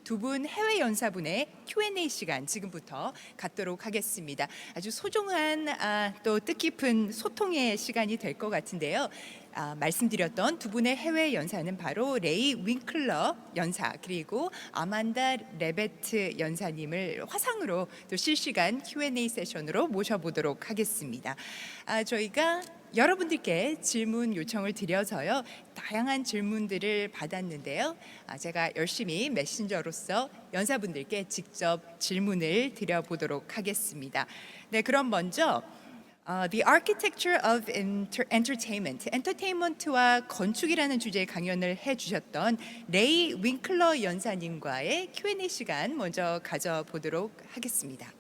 두 분 해외 연사분의 Q&A 시간 지금부터 갖도록 하겠습니다. 아주 소중한 또 뜻깊은 소통의 시간이 될 것 같은데요. 말씀드렸던 두 분의 해외 연사는 바로 레이 윙클러 연사 그리고 아만다 레베트 연사님을 화상으로 또 실시간 Q&A 세션으로 모셔보도록 하겠습니다. 저희가 여러분들께 질문 요청을 드려서요. 다양한 질문들을 받았는데요. 제가 열심히 메신저로서 연사분들께 직접 질문을 드려보도록 하겠습니다. 네, 그럼 먼저 The Architecture of Entertainment, 엔터테인먼트와 건축이라는 주제의 강연을 해주셨던 레이 윙클러 연사님과의 Q&A 시간 먼저 가져보도록 하겠습니다.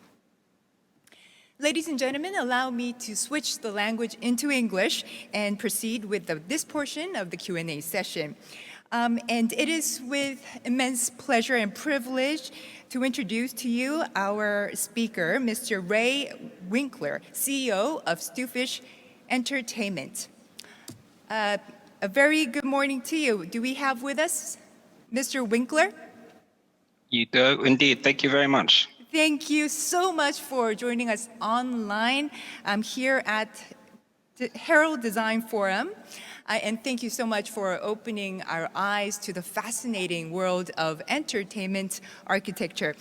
Ladies and gentlemen, allow me to switch the language into English and proceed with this portion of the Q&A session. And it is with immense pleasure and privilege to introduce to you our speaker, Mr. Ray Winkler, CEO of Stewfish Entertainment. A very good morning to you. Do we have with us Mr. Winkler? You do, indeed. Thank you very much. Thank you so much for joining us online. I'm here at the HERALD Design Forum. And thank you so much for opening our eyes to the fascinating world of entertainment architecture.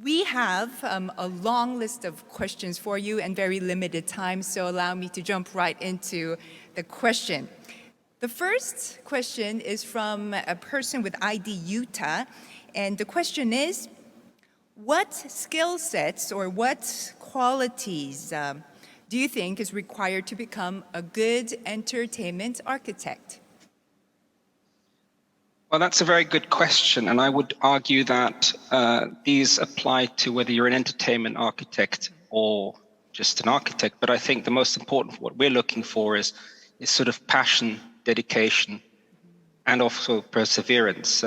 We have a long list of questions for you and very limited time, so allow me to jump right into the question. The first question is from a person with ID Utah, and the question is, what skill sets or what qualities do you think is required to become a good entertainment architect? Well, that's a very good question, and I would argue that these apply to whether you're an entertainment architect or just an architect. But I think the most important, what we're looking for is sort of passion, dedication, and also perseverance.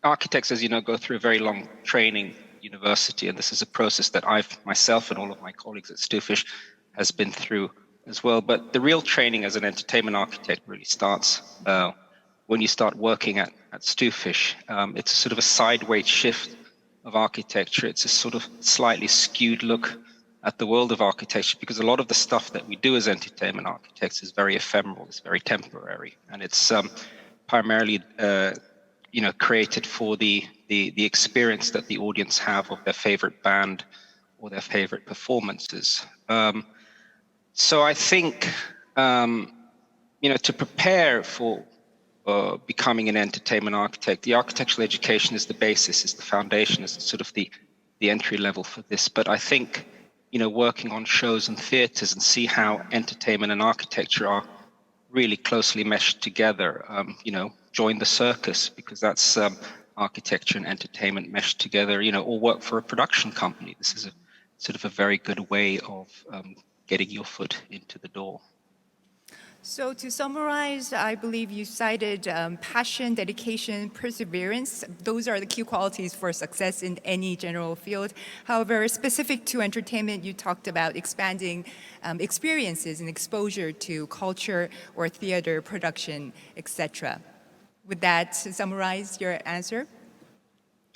Architects, as you know, go through a very long training university, and this is a process that I've myself and all of my colleagues at Stewfish has been through as well. But the real training as an entertainment architect really starts when you start working at Stewfish. It's a sort of a sideways shift of architecture. It's a sort of slightly skewed look at the world of architecture, because a lot of the stuff that we do as entertainment architects is very ephemeral, it's very temporary, and it's primarily created for the experience that the audience have of their favorite band or their favorite performances. So I think, to prepare for becoming an entertainment architect, the architectural education is the basis, is the foundation, is sort of the entry level for this. But I think, working on shows and theaters and see how entertainment and architecture are really closely meshed together, join the circus, because that's architecture and entertainment meshed together, or work for a production company. This is a sort of a very good way of getting your foot into the door. So to summarize, I believe you cited passion, dedication, perseverance. Those are the key qualities for success in any general field. However, specific to entertainment, you talked about expanding experiences and exposure to culture or theater production, etc. Would that summarize your answer?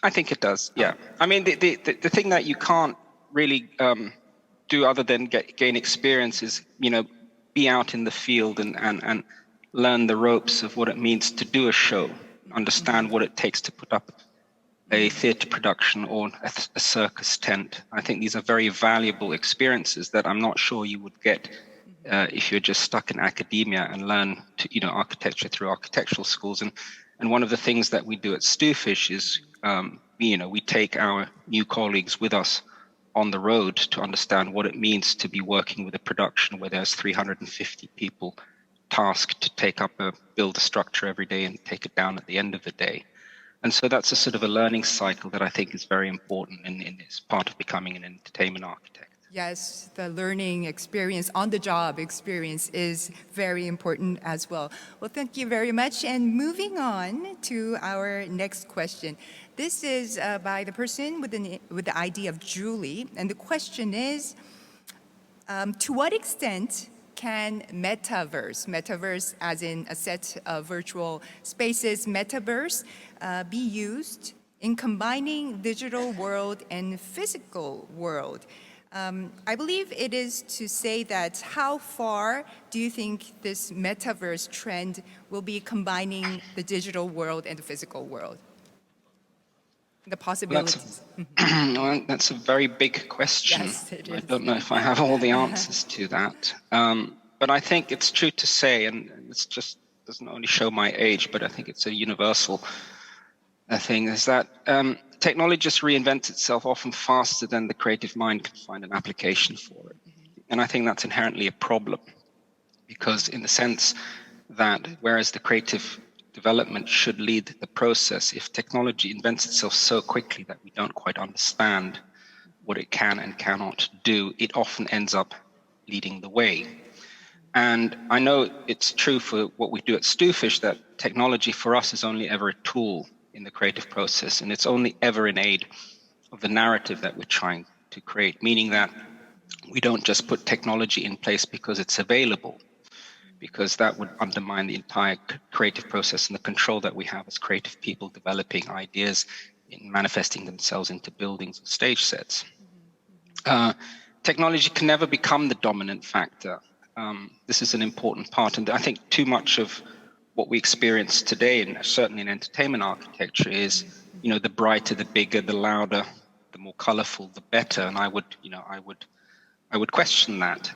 I think it does, yeah. I mean, the thing that you can't really do other than gain experience is, be out in the field and learn the ropes of what it means to do a show, understand what it takes to put up a theater production or a circus tent. I think these are very valuable experiences that I'm not sure you would get if you're just stuck in academia and learn architecture through architectural schools. And one of the things that we do at Stewfish is, we take our new colleagues with us on the road to understand what it means to be working with a production where there's 350 people tasked to build a structure every day and take it down at the end of the day. And so that's a sort of a learning cycle that I think is very important in this part of becoming an entertainment architect. Yes, the learning experience, on-the-job experience is very important as well. Well, thank you very much. And moving on to our next question. This is by the person with the ID of Julie. And the question is, to what extent can metaverse as in a set of virtual spaces, metaverse, be used in combining digital world and physical world? I believe it is to say that how far do you think this metaverse trend will be combining the digital world and the physical world? The possibilities. Well, that's a very big question. Yes, it I is. don't know if I have all the answers to that. But I think it's true to say, and it's just doesn't only show my age, but I think it's a universal thing, is that technology just reinvents itself often faster than the creative mind can find an application for it. And I think that's inherently a problem, because in the sense that whereas the creative development should lead the process, if technology invents itself so quickly that we don't quite understand what it can and cannot do, it often ends up leading the way. And I know it's true for what we do at Stewfish that technology for us is only ever a tool in the creative process, and it's only ever in aid of the narrative that we're trying to create, meaning that we don't just put technology in place because it's available, because that would undermine the entire creative process and the control that we have as creative people developing ideas in manifesting themselves into buildings or stage sets. Technology can never become the dominant factor. This is an important part, and I think too much of what we experience today, and certainly in entertainment architecture, is the brighter, the bigger, the louder, the more colorful, the better. And I would question that.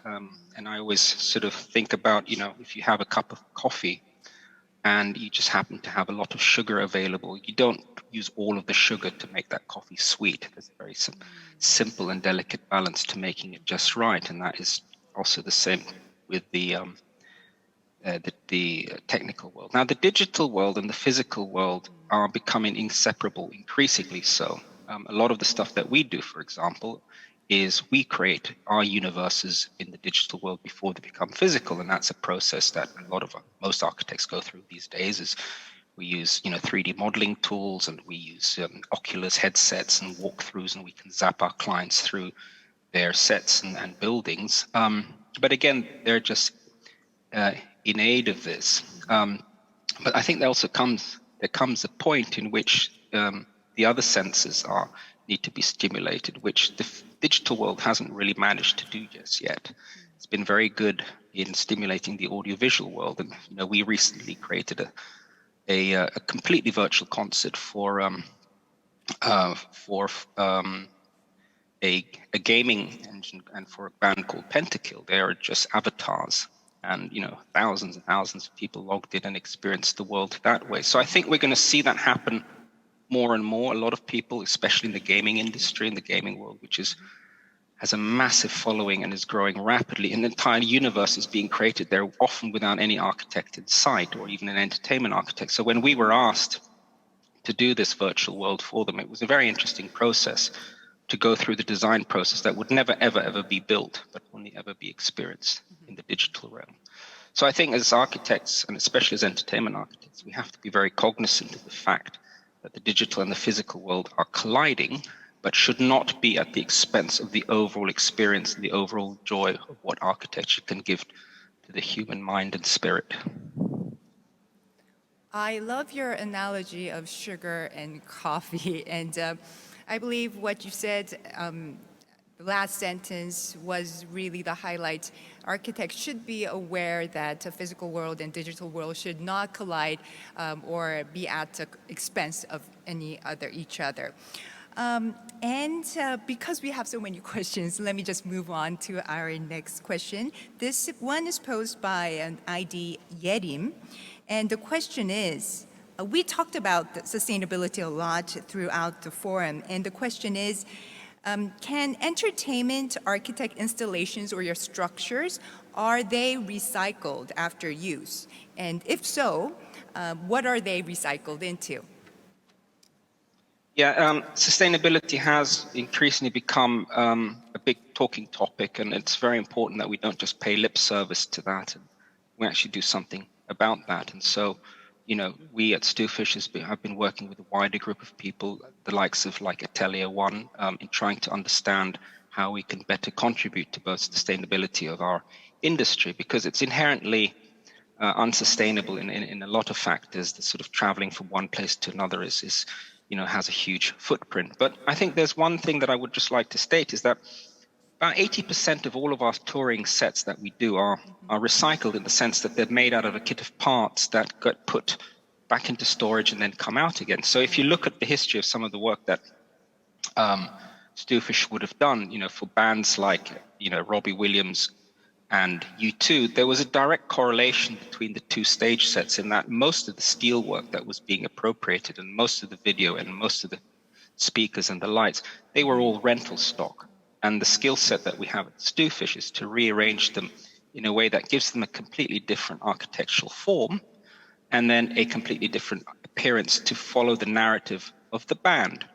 And I always sort of think about if you have a cup of coffee and you just happen to have a lot of sugar available, you don't use all of the sugar to make that coffee sweet. There's a very simple and delicate balance to making it just right, and that is also the same with the technical world. Now, the digital world and the physical world are becoming inseparable, increasingly so. A lot of the stuff that we do, for example, is we create our universes in the digital world before they become physical, and that's a process that most architects go through these days. Is we use 3D modeling tools, and we use Oculus headsets and walkthroughs, and we can zap our clients through their sets and buildings. But again, they're just in aid of this. But I think there comes a point in which the other senses need to be stimulated, which the digital world hasn't really managed to do just yet. It's been very good in stimulating the audiovisual world, and we recently created a completely virtual concert for a gaming engine and for a band called Pentakill. They are just avatars, and thousands and thousands of people logged in and experienced the world that way. So I think we're going to see that happen more and more. A lot of people, especially in the gaming industry, in the gaming world, which has a massive following and is growing rapidly, an entire universe is being created there, often without any architect in sight or even an entertainment architect. So when we were asked to do this virtual world for them, it was a very interesting process to go through the design process that would never, ever, ever be built, but only ever be experienced in the digital realm. So I think as architects, and especially as entertainment architects, we have to be very cognizant of the fact that the digital and the physical world are colliding, but should not be at the expense of the overall experience and the overall joy of what architecture can give to the human mind and spirit. I love your analogy of sugar and coffee, and I believe what you said, the last sentence was really the highlight. Architects should be aware that the physical world and digital world should not collide or be at the expense of each other. And because we have so many questions, let me just move on to our next question. This one is posed by an ID Yerim, and the question is, we talked about sustainability a lot throughout the forum, and the question is, can entertainment architect installations or your structures, are they recycled after use? And if so, what are they recycled into? Yeah, sustainability has increasingly become a big talking topic, and it's very important that we don't just pay lip service to that, and we actually do something about that. And so, we at Stewfish have been working with a wider group of people, the likes of Atelier One, in trying to understand how we can better contribute to both sustainability of our industry because it's inherently unsustainable in a lot of factors. The sort of traveling from one place to another is has a huge footprint. But I think there's one thing that I would just like to state is that about 80% of all of our touring sets that we do are recycled in the sense that they're made out of a kit of parts that got put back into storage and then come out again. So if you look at the history of some of the work that Stewfish would have done, for bands like, Robbie Williams and U2, there was a direct correlation between the two stage sets in that most of the steel work that was being appropriated and most of the video and most of the speakers and the lights, they were all rental stock. And the skill set that we have at Stewfish is to rearrange them in a way that gives them a completely different architectural form and then a completely different appearance to follow the narrative of the band.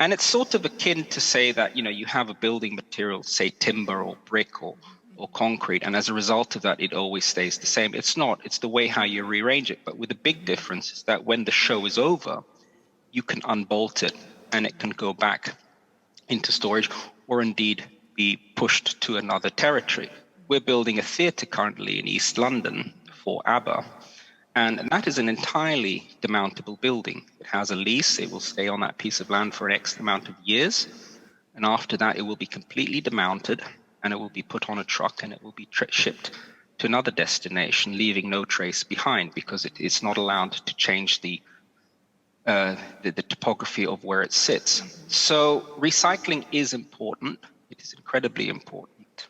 And it's sort of akin to say that, you have a building material, say timber or brick or concrete, and as a result of that, it always stays the same. It's not. It's the way how you rearrange it. But with the big difference is that when the show is over, you can unbolt it and it can go back into storage or indeed be pushed to another territory. We're building a theatre currently in East London for ABBA, and that is an entirely demountable building. It has a lease. It will stay on that piece of land for an X amount of years, and after that it will be completely demounted and it will be put on a truck and it will be shipped to another destination, leaving no trace behind because it is not allowed to change the topography of where it sits. So recycling is important. It is incredibly important.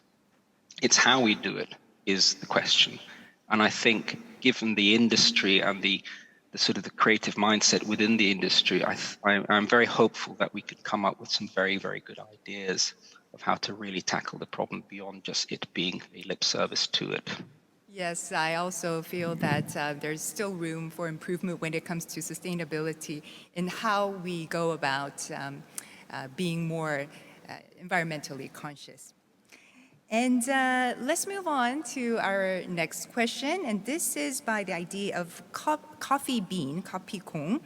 It's how we do it is the question. And I think given the industry and the sort of the creative mindset within the industry, I'm very hopeful that we could come up with some very, very good ideas of how to really tackle the problem beyond just it being a lip service to it. Yes, I also feel that there's still room for improvement when it comes to sustainability in how we go about being more environmentally conscious. And let's move on to our next question. And this is by the idea of coffee bean, Kopi Kong.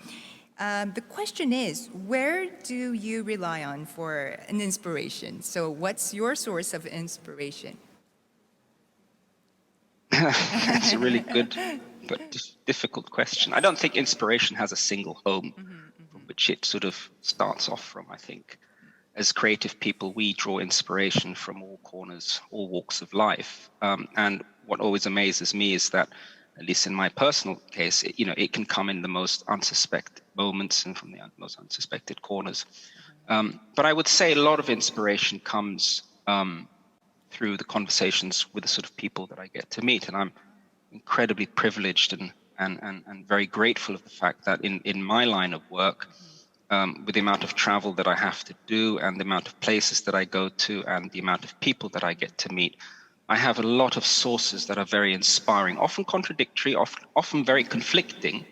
The question is, where do you rely on for an inspiration? So what's your source of inspiration? That's a really good but difficult question. I don't think inspiration has a single home from which it sort of starts off from. I think as creative people, we draw inspiration from all corners, all walks of life. And what always amazes me is that, at least in my personal case, it can come in the most unsuspected moments and from the most unsuspected corners. But I would say a lot of inspiration comes through the conversations with the sort of people that I get to meet. And I'm incredibly privileged and very grateful of the fact that in my line of work, with the amount of travel that I have to do and the amount of places that I go to and the amount of people that I get to meet, I have a lot of sources that are very inspiring, often contradictory, often very conflicting.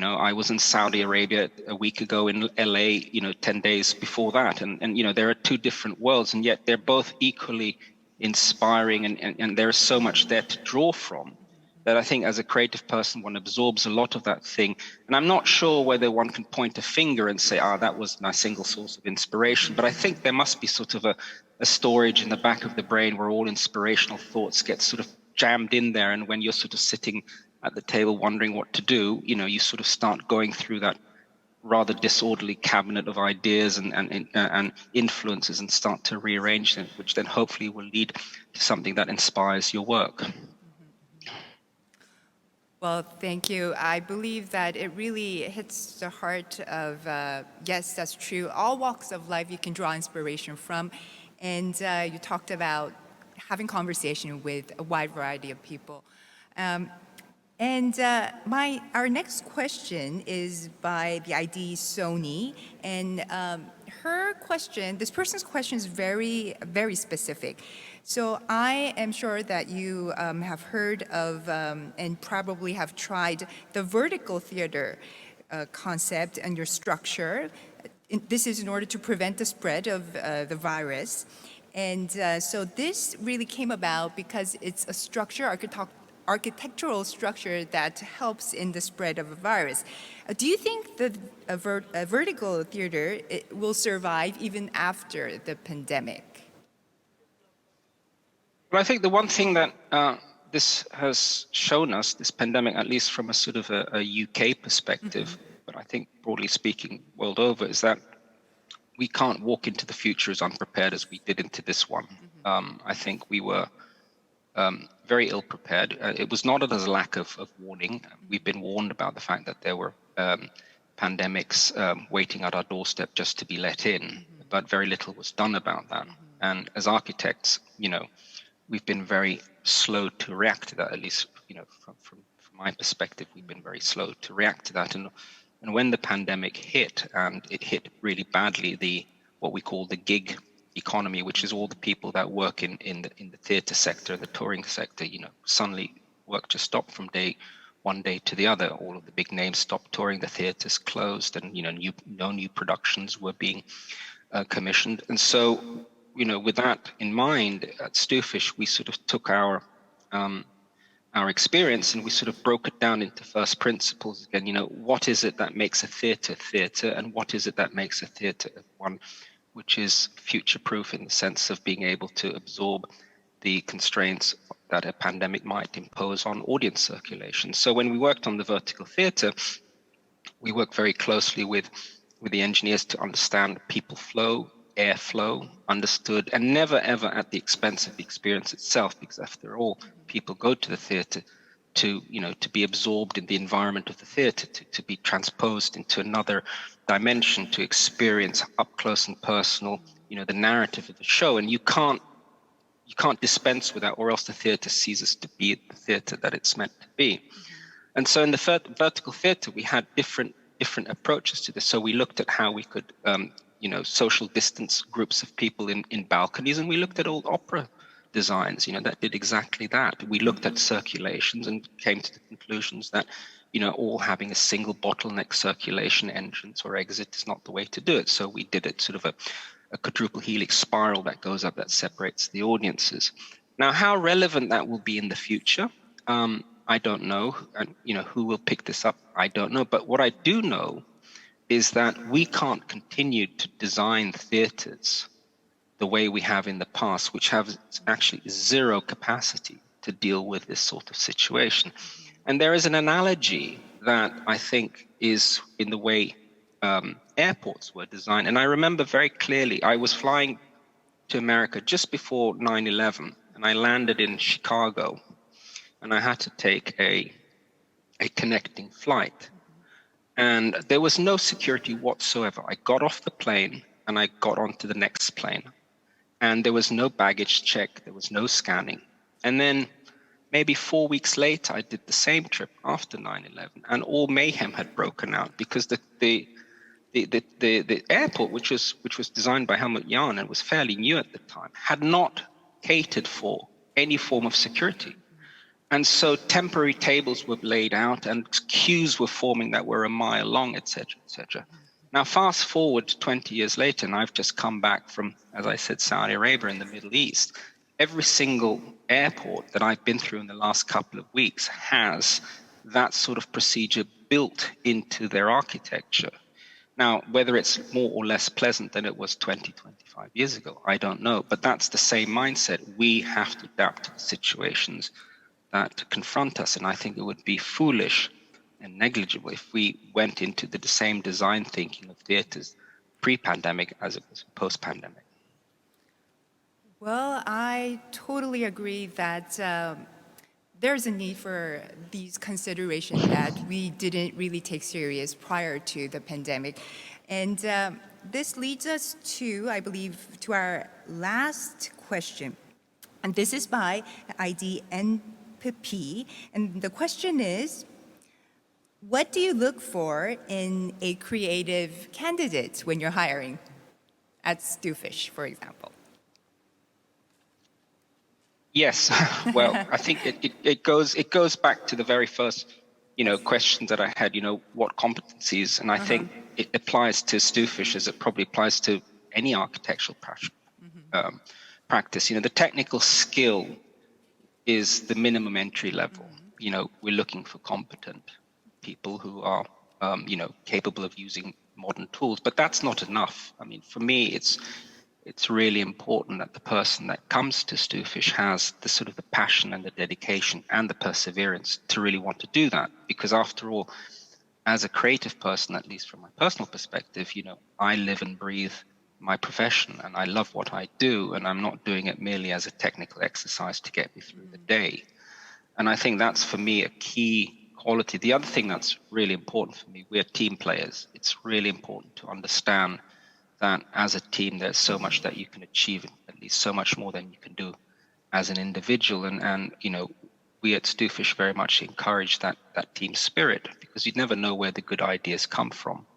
I was in Saudi Arabia a week ago, in LA, 10 days before that. And there are two different worlds, and yet they're both equally inspiring, and there is so much there to draw from that I think as a creative person, one absorbs a lot of that thing. And I'm not sure whether one can point a finger and say, that was my single source of inspiration. But I think there must be sort of a storage in the back of the brain where all inspirational thoughts get sort of jammed in there. And when you're sort of sitting at the table wondering what to do, you sort of start going through that rather disorderly cabinet of ideas and influences and start to rearrange them, which then hopefully will lead to something that inspires your work. Well, thank you. I believe that it really hits the heart of, yes, that's true. All walks of life you can draw inspiration from. And you talked about having conversation with a wide variety of people. Our next question is by the ID Sony, and this person's question is very, very specific. So I am sure that you have heard of and probably have tried the vertical theater concept and your structure. This is in order to prevent the spread of the virus. And so this really came about because it's a structure, architectural structure that helps in the spread of a virus. Do you think that a vertical theater will survive even after the pandemic? Well, I think the one thing that this has shown us, this pandemic, at least from a sort of a UK perspective, but I think broadly speaking, world over, is that we can't walk into the future as unprepared as we did into this one. I think we were very ill prepared. It was not as a lack of warning. We've been warned about the fact that there were pandemics waiting at our doorstep just to be let in, but very little was done about that. And as architects, we've been very slow to react to that, at least, from my perspective, we've been very slow to react to that. And when the pandemic hit, and it hit really badly, what we call the gig economy, which is all the people that work in the theatre sector, the touring sector, suddenly work just stopped from one day to the other. All of the big names stopped touring, the theatres closed, and no new productions were being commissioned. And so, with that in mind, at Stewfish, we sort of took our experience and we sort of broke it down into first principles again. What is it that makes a theatre, and what is it that makes a theatre one which is future-proof in the sense of being able to absorb the constraints that a pandemic might impose on audience circulation. So when we worked on the vertical theatre, we worked very closely with the engineers to understand people flow, airflow, understood, and never ever at the expense of the experience itself, because after all, people go to the theatre to be absorbed in the environment of the theatre, to be transposed into another dimension, to experience up close and personal, the narrative of the show. And you can't dispense with that, or else the theatre ceases to be the theatre that it's meant to be. And so in the vertical theatre, we had different approaches to this. So we looked at how we could, social distance groups of people in balconies, and we looked at old opera designs, that did exactly that. We looked at circulations and came to the conclusions that, all having a single bottleneck circulation entrance or exit is not the way to do it. So we did it sort of a quadruple helix spiral that goes up, that separates the audiences. Now, how relevant that will be in the future, I don't know. And, who will pick this up, I don't know. But what I do know is that we can't continue to design theatres the way we have in the past, which have actually zero capacity to deal with this sort of situation. And there is an analogy that I think is in the way airports were designed. And I remember very clearly, I was flying to America just before 9/11, and I landed in Chicago, and I had to take a connecting flight. And there was no security whatsoever. I got off the plane and I got onto the next plane. And there was no baggage check, there was no scanning. And then maybe 4 weeks later, I did the same trip after 9/11, and all mayhem had broken out because the airport, which was designed by Helmut Jahn and was fairly new at the time, had not catered for any form of security. And so temporary tables were laid out and queues were forming that were a mile long, et cetera, et cetera. Now, fast forward 20 years later, and I've just come back from, as I said, Saudi Arabia in the Middle East. Every single airport that I've been through in the last couple of weeks has that sort of procedure built into their architecture. Now, whether it's more or less pleasant than it was 20, 25 years ago, I don't know. But that's the same mindset. We have to adapt to the situations that confront us. And I think it would be foolish and negligible if we went into the same design thinking of theatres pre-pandemic as it was post-pandemic. Well, I totally agree that there's a need for these considerations that we didn't really take serious prior to the pandemic. And this leads us to, I believe, to our last question. And this is by ID NPP. And the question is, what do you look for in a creative candidate when you're hiring at Stewfish, for example? Yes, well, I think it goes back to the very first, questions that I had. What competencies, and I think it applies to Stewfish as it probably applies to any architectural practice. The technical skill is the minimum entry level. We're looking for competent people who are, capable of using modern tools, but that's not enough. I mean, for me, it's really important that the person that comes to Stewfish has the sort of the passion and the dedication and the perseverance to really want to do that. Because after all, as a creative person, at least from my personal perspective, you know, I live and breathe my profession and I love what I do, and I'm not doing it merely as a technical exercise to get me through the day. And I think that's for me a key quality. The other thing that's really important for me, we're team players. It's really important to understand that as a team, there's so much that you can achieve, at least so much more than you can do as an individual. And you know, we at Stewfish very much encourage that team spirit, because you never know where the good ideas come from.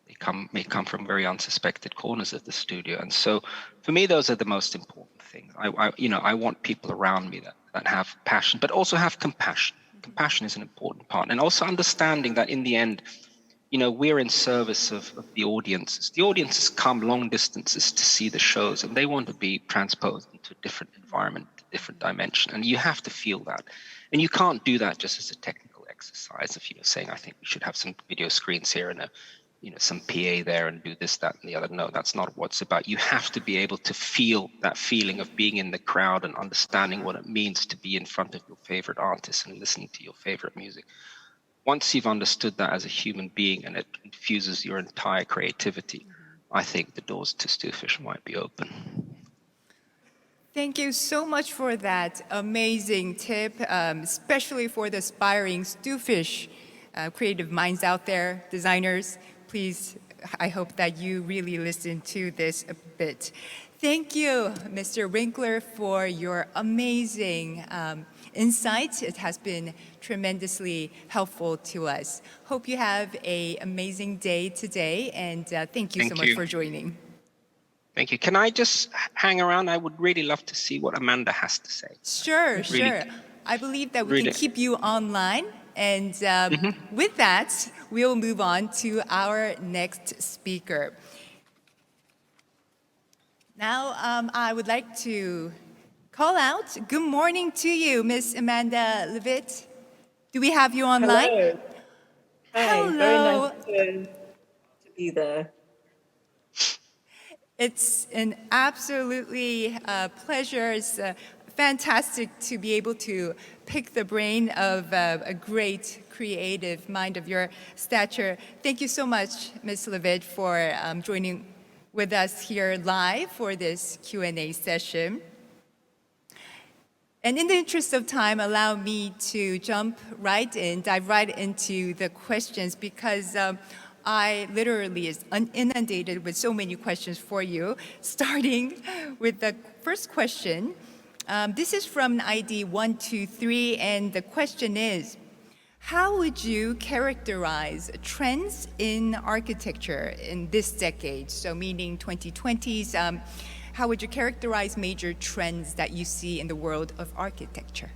They may come from very unsuspected corners of the studio. And so for me, those are the most important things. I want people around me that have passion, but also have compassion. Compassion is an important part. And also understanding that in the end, you know, we're in service of the audiences. The audiences come long distances to see the shows, and they want to be transposed into a different environment, a different dimension. And you have to feel that. And you can't do that just as a technical exercise of, you know, saying, I think we should have some video screens here and some PA there and do this, that, and the other. No, that's not what it's about. You have to be able to feel that feeling of being in the crowd and understanding what it means to be in front of your favorite artists and listening to your favorite music. Once you've understood that as a human being and it infuses your entire creativity, I think the doors to Stewfish might be open. Thank you so much for that amazing tip, especially for the aspiring Stewfish creative minds out there, designers. Please, I hope that you really listen to this a bit. Thank you, Mr. Winkler, for your amazing insights. It has been tremendously helpful to us. Hope you have an amazing day today, and thank you so much for joining. Thank you. Can I just hang around? I would really love to see what Amanda has to say. Sure. I believe that we can keep you online. And with that, we'll move on to our next speaker. Now, I would like to call out, good morning to you, Miss Amanda Levete. Do we have you online? Hello. Hi. Hello. Very nice to be there. It's an absolutely pleasure. It's fantastic to be able to pick the brain of a great creative mind of your stature. Thank you so much, Ms. Levete, for joining with us here live for this Q&A session. And in the interest of time, allow me to dive right into the questions, because I literally is inundated with so many questions for you, starting with the first question. This is from ID 123, and the question is, how would you characterize trends in architecture in this decade? So meaning 2020s, how would you characterize major trends that you see in the world of architecture?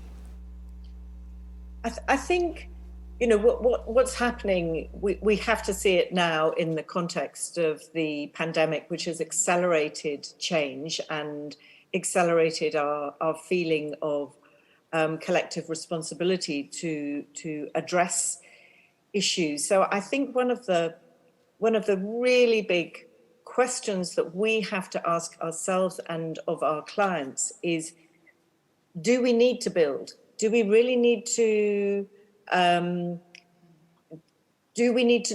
I think, you know, what's happening, we have to see it now in the context of the pandemic, which has accelerated change and accelerated our feeling of collective responsibility to address issues. So I think one of the really big questions that we have to ask ourselves and of our clients is, do we need to build? Do we really need to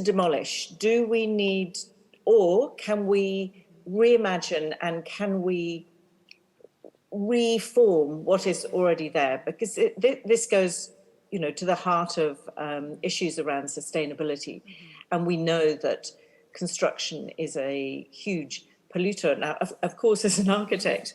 demolish? Or can we reimagine, and can we reform what is already there? Because this goes, you know, to the heart of issues around sustainability. And we know that construction is a huge polluter. Now, of course, as an architect,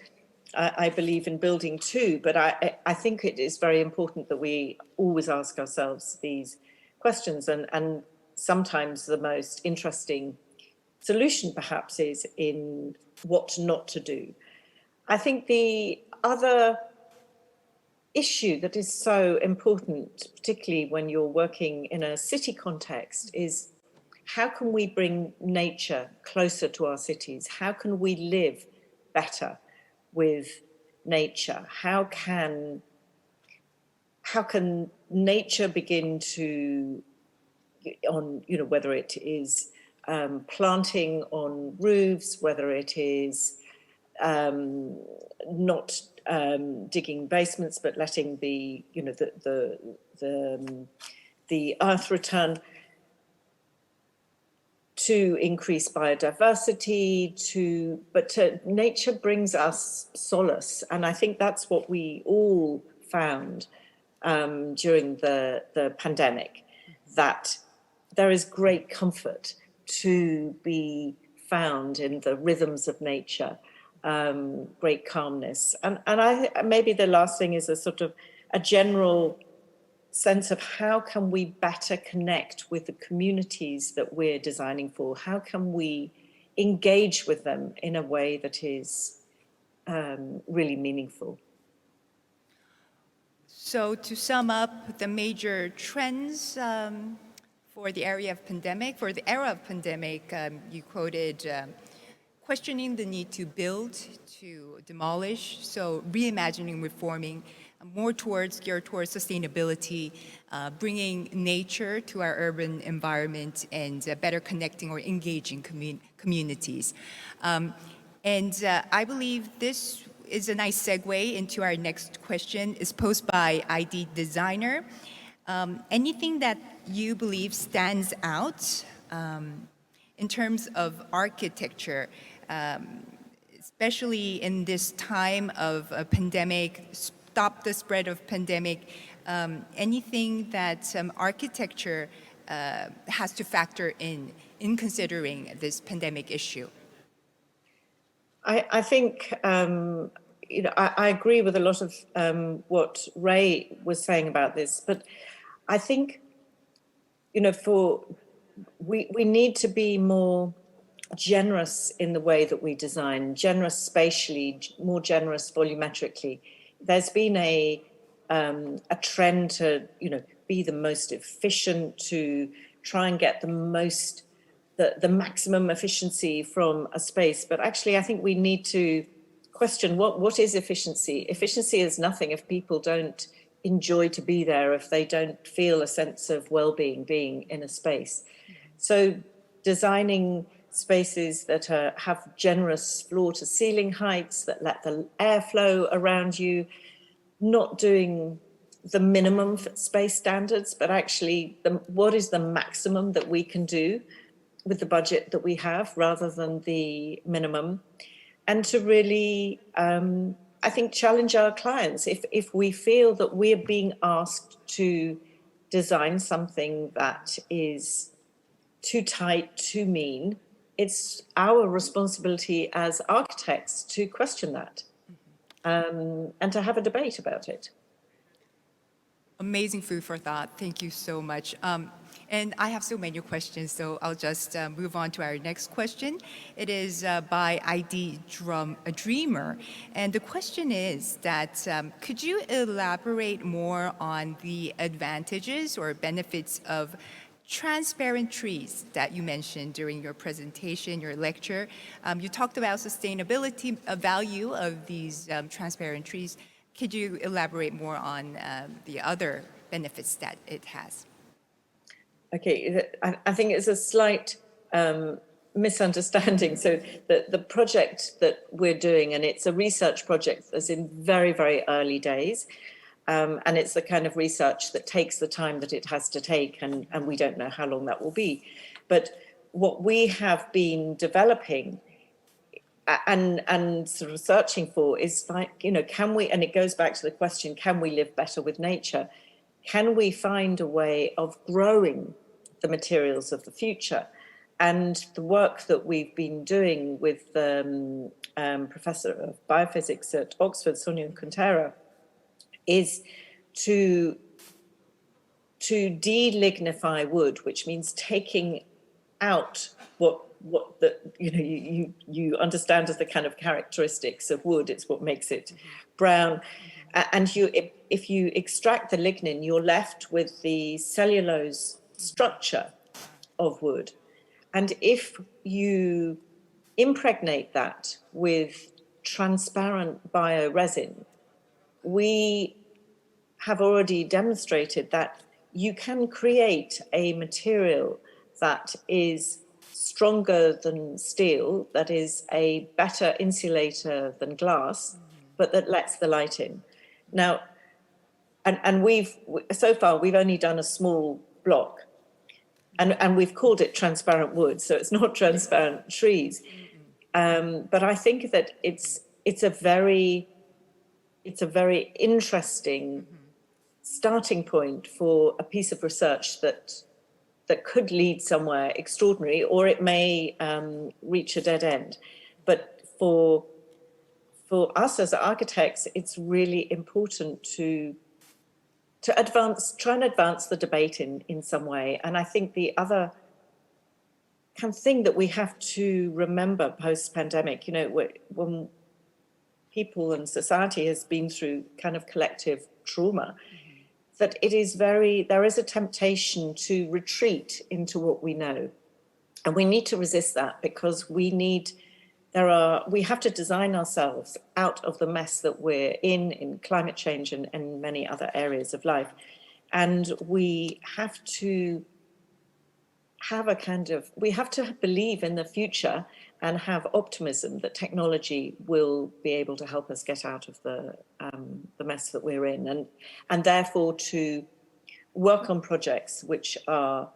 I believe in building too, but I think it is very important that we always ask ourselves these questions. And sometimes the most interesting solution perhaps is in what not to do. I think the other issue that is so important, particularly when you're working in a city context, is how can we bring nature closer to our cities? How can we live better with nature? How can nature begin to, whether it is planting on roofs, whether it is not digging basements, but letting the earth return, to increase biodiversity, but nature brings us solace. And I think that's what we all found during the pandemic, that there is great comfort to be found in the rhythms of nature, great calmness. And maybe the last thing is a sort of a general sense of how can we better connect with the communities that we're designing for? How can we engage with them in a way that is really meaningful? So to sum up the major trends for the era of pandemic, you quoted questioning the need to build, to demolish, so reimagining, reforming, geared towards sustainability, bringing nature to our urban environment, and better connecting or engaging communities. I believe this is a nice segue into our next question. It's posed by ID Designer. Anything that you believe stands out in terms of architecture, especially in this time of a pandemic, stop the spread of pandemic, anything that architecture has to factor in considering this pandemic issue? I think, I agree with a lot of what Ray was saying about this, but I think, we need to be more generous in the way that we design, generous spatially, more generous volumetrically. There's been a trend to, be the most efficient, to try and get the maximum efficiency from a space. But actually, I think we need to question what is efficiency? Efficiency is nothing if people don't enjoy to be there, if they don't feel a sense of well-being being in a space. So designing spaces that have generous floor-to-ceiling heights, that let the air flow around you, not doing the minimum space standards, but actually what is the maximum that we can do with the budget that we have rather than the minimum. And to really, I think, challenge our clients. If we feel that we're being asked to design something that is too tight, too mean, it's our responsibility as architects to question that and to have a debate about it. Amazing food for thought. Thank you so much. And I have so many questions, so I'll just move on to our next question. It is by ID Dreamer. And the question is that, could you elaborate more on the advantages or benefits of transparent trees that you mentioned during your presentation, your lecture? You talked about sustainability value of these transparent trees. Could you elaborate more on the other benefits that it has? Okay, I think it's a slight misunderstanding. So the project that we're doing, and it's a research project that's in very, very early days, and it's the kind of research that takes the time that it has to take, and we don't know how long that will be. But what we have been developing and sort of searching for is like, can we, and it goes back to the question, can we live better with nature? Can we find a way of growing the materials of the future? And the work that we've been doing with the Professor of Biophysics at Oxford, Sonia Quintero, is to delignify wood, which means taking out what the you understand as the kind of characteristics of wood. It's what makes it brown. And if you extract the lignin, you're left with the cellulose structure of wood. And if you impregnate that with transparent bioresin, we have already demonstrated that you can create a material that is stronger than steel, that is a better insulator than glass, but that lets the light in. Now, and so far we've only done a small block, and we've called it transparent wood, so it's not transparent trees. But I think that it's a very interesting starting point for a piece of research that could lead somewhere extraordinary, or it may reach a dead end. But for us as architects, it's really important to try and advance the debate in some way. And I think the other kind of thing that we have to remember post-pandemic, when people and society has been through kind of collective trauma, that there is a temptation to retreat into what we know. And we need to resist that, because we have to design ourselves out of the mess that we're in climate change and many other areas of life. And we have to we have to believe in the future and have optimism that technology will be able to help us get out of the mess that we're in, and therefore to work on projects which are,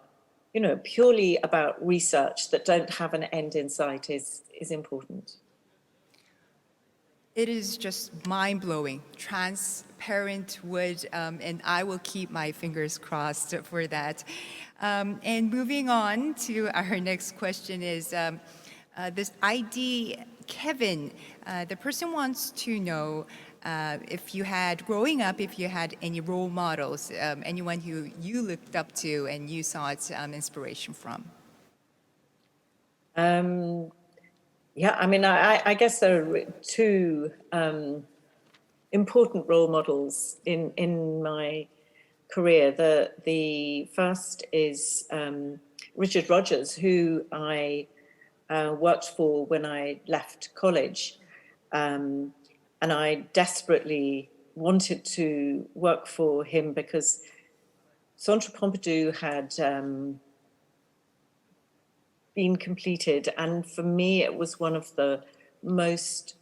purely about research that don't have an end in sight is important. It is just mind-blowing, transparent wood, and I will keep my fingers crossed for that. And moving on to our next question is this ID, Kevin, the person wants to know if you had any role models, anyone who you looked up to and you sought inspiration from. Yeah, I mean, I guess there are two important role models in my career. The first is Richard Rodgers, who I worked for when I left college, and I desperately wanted to work for him because Centre Pompidou had been completed, and for me it was one of the most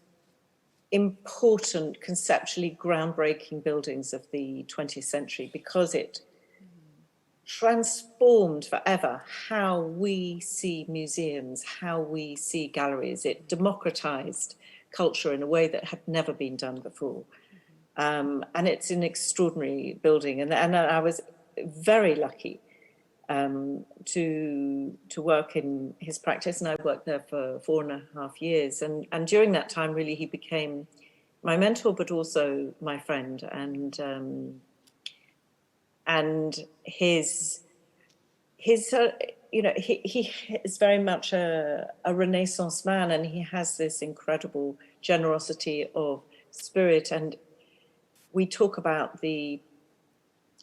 important, conceptually groundbreaking buildings of the 20th century, because it transformed forever how we see museums, how we see galleries. It democratized culture in a way that had never been done before. And it's an extraordinary building, and I was very lucky to work in his practice, and I worked there for 4.5 years. And during that time, really, he became my mentor, but also my friend. And his he is very much a Renaissance man, and he has this incredible generosity of spirit. And we talk about the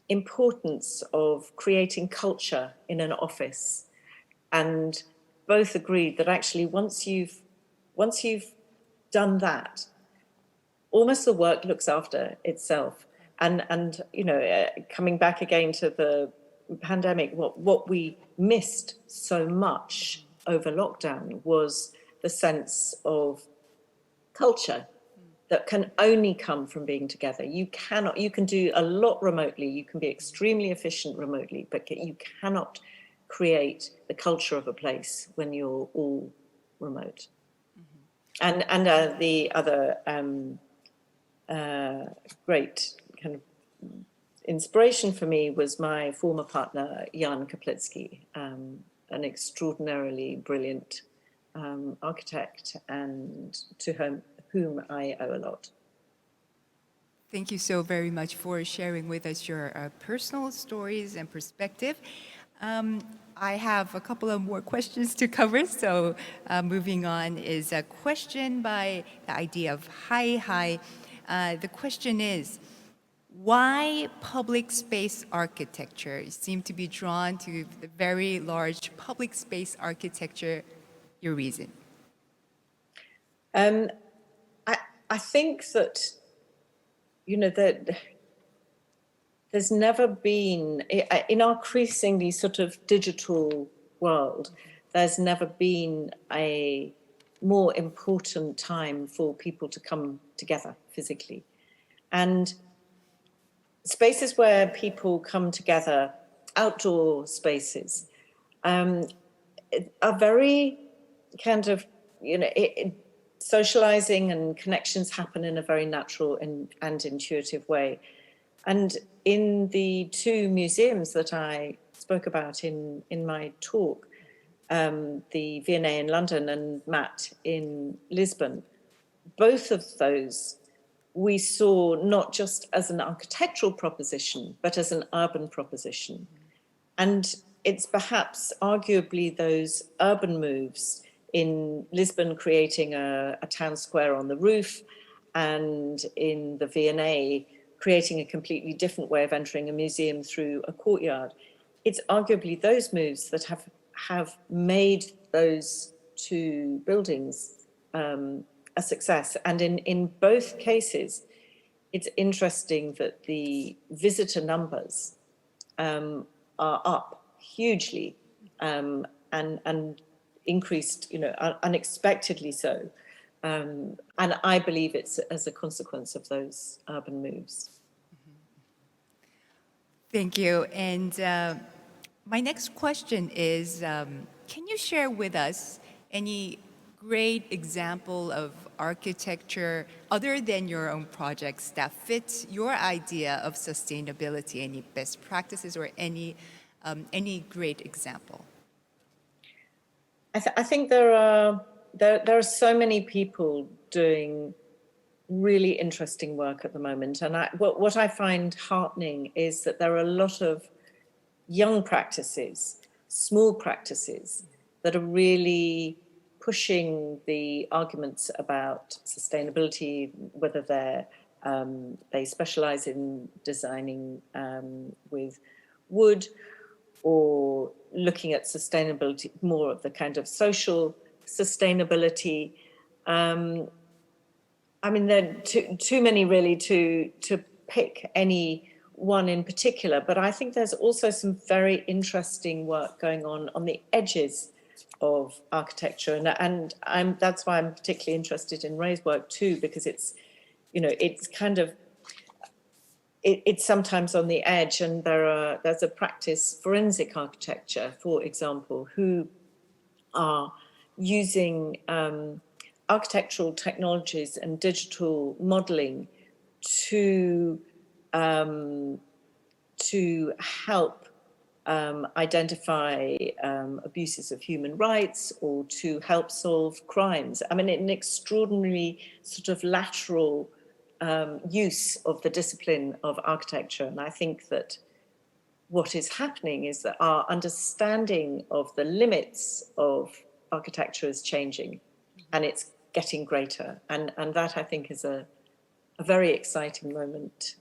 importance of creating culture in an office, and both agreed that actually once you've done that, almost the work looks after itself. And coming back again to the pandemic, what we missed so much over lockdown was the sense of culture that can only come from being together. You can do a lot remotely, you can be extremely efficient remotely, but you cannot create the culture of a place when you're all remote. Mm-hmm. And the other great kind of inspiration for me was my former partner, Jan Kaplitsky, an extraordinarily brilliant architect, and to whom I owe a lot. Thank you so very much for sharing with us your personal stories and perspective. I have a couple of more questions to cover, so moving on is a question by the idea of Hi. The question is, why public space architecture? You seem to be drawn to the very large public space architecture. Your reason? I think that, that there's never been, in our increasingly sort of digital world, there's never been a more important time for people to come together physically. And spaces where people come together, outdoor spaces, are very kind of, socializing and connections happen in a very natural and intuitive way. And in the two museums that I spoke about in my talk, the V&A in London and Matt in Lisbon, both of those we saw not just as an architectural proposition, but as an urban proposition. And it's perhaps arguably those urban moves in Lisbon creating a town square on the roof, and in the V&A creating a completely different way of entering a museum through a courtyard. It's arguably those moves that have made those two buildings a success. And in both cases, it's interesting that the visitor numbers are up hugely and increased, unexpectedly so. And I believe it's as a consequence of those urban moves. Thank you. And my next question is, can you share with us any great example of architecture other than your own projects that fits your idea of sustainability? Any best practices or any great example? I think there are so many people doing really interesting work at the moment, and what I find heartening is that there are a lot of young practices, small practices, that are really pushing the arguments about sustainability, whether they specialize in designing with wood, or looking at sustainability, more of the kind of social sustainability. I mean, there are too many really to pick any one in particular, but I think there's also some very interesting work going on the edges of architecture, and that's why I'm particularly interested in Ray's work too, because it's kind of, it's sometimes on the edge, and there's a practice, forensic architecture, for example, who are using architectural technologies and digital modeling to help identify abuses of human rights, or to help solve crimes. I mean, an extraordinarily sort of lateral use of the discipline of architecture. And I think that what is happening is that our understanding of the limits of architecture is changing, and it's getting greater. And that, I think, is a very exciting moment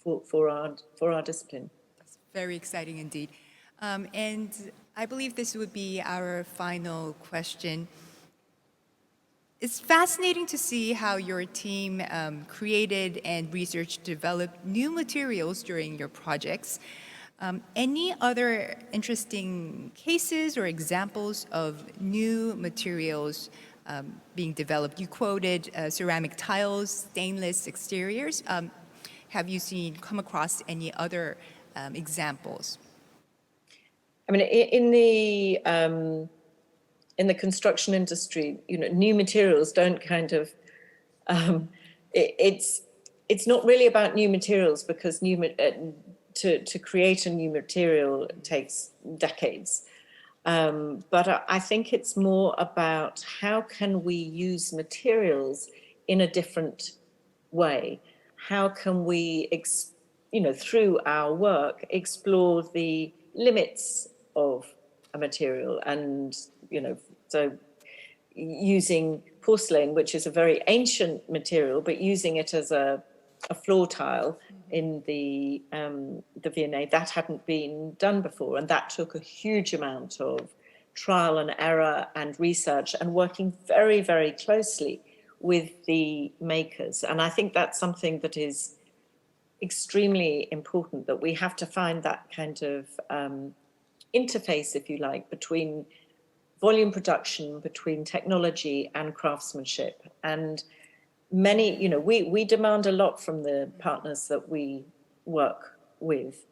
for our discipline. That's very exciting indeed. And I believe this would be our final question. It's fascinating to see how your team created and researched, developed new materials during your projects. Any other interesting cases or examples of new materials being developed? You quoted ceramic tiles, stainless exteriors. Have you come across any other examples? I mean, in the construction industry, new materials don't kind of, it's not really about new materials, because to create a new material takes decades. But I think it's more about how can we use materials in a different way? How can we, through our work, explore the limits of a material? And, so using porcelain, which is a very ancient material, but using it as a floor tile in the V&A, that hadn't been done before, and that took a huge amount of trial and error and research, and working very, very closely with the makers. And I think that's something that is extremely important, that we have to find that kind of interface, if you like, between volume production between technology and craftsmanship. And many, you know, we demand a lot from the partners that we work with,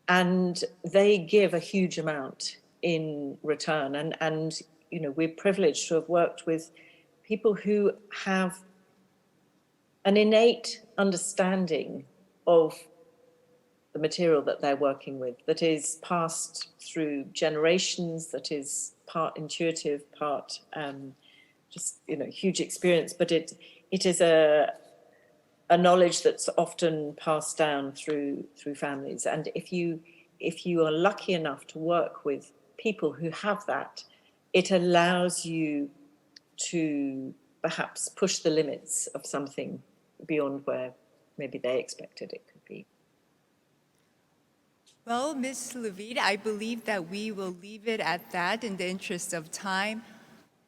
and they give a huge amount in return. And you know, we're privileged to have worked with people who have an innate understanding of the material that they're working with, that is passed through generations, that is part intuitive, part just, you know, huge experience, but it is a knowledge that's often passed down through families. And if you are lucky enough to work with people who have that, it allows you to perhaps push the limits of something beyond where maybe they expected it could be. Well, Ms. Levete, I believe that we will leave it at that in the interest of time.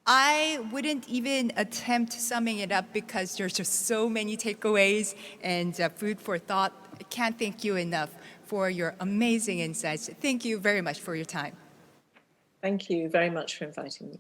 I wouldn't even attempt summing it up because there's just so many takeaways and food for thought. I can't thank you enough for your amazing insights. Thank you very much for your time. Thank you very much for inviting me.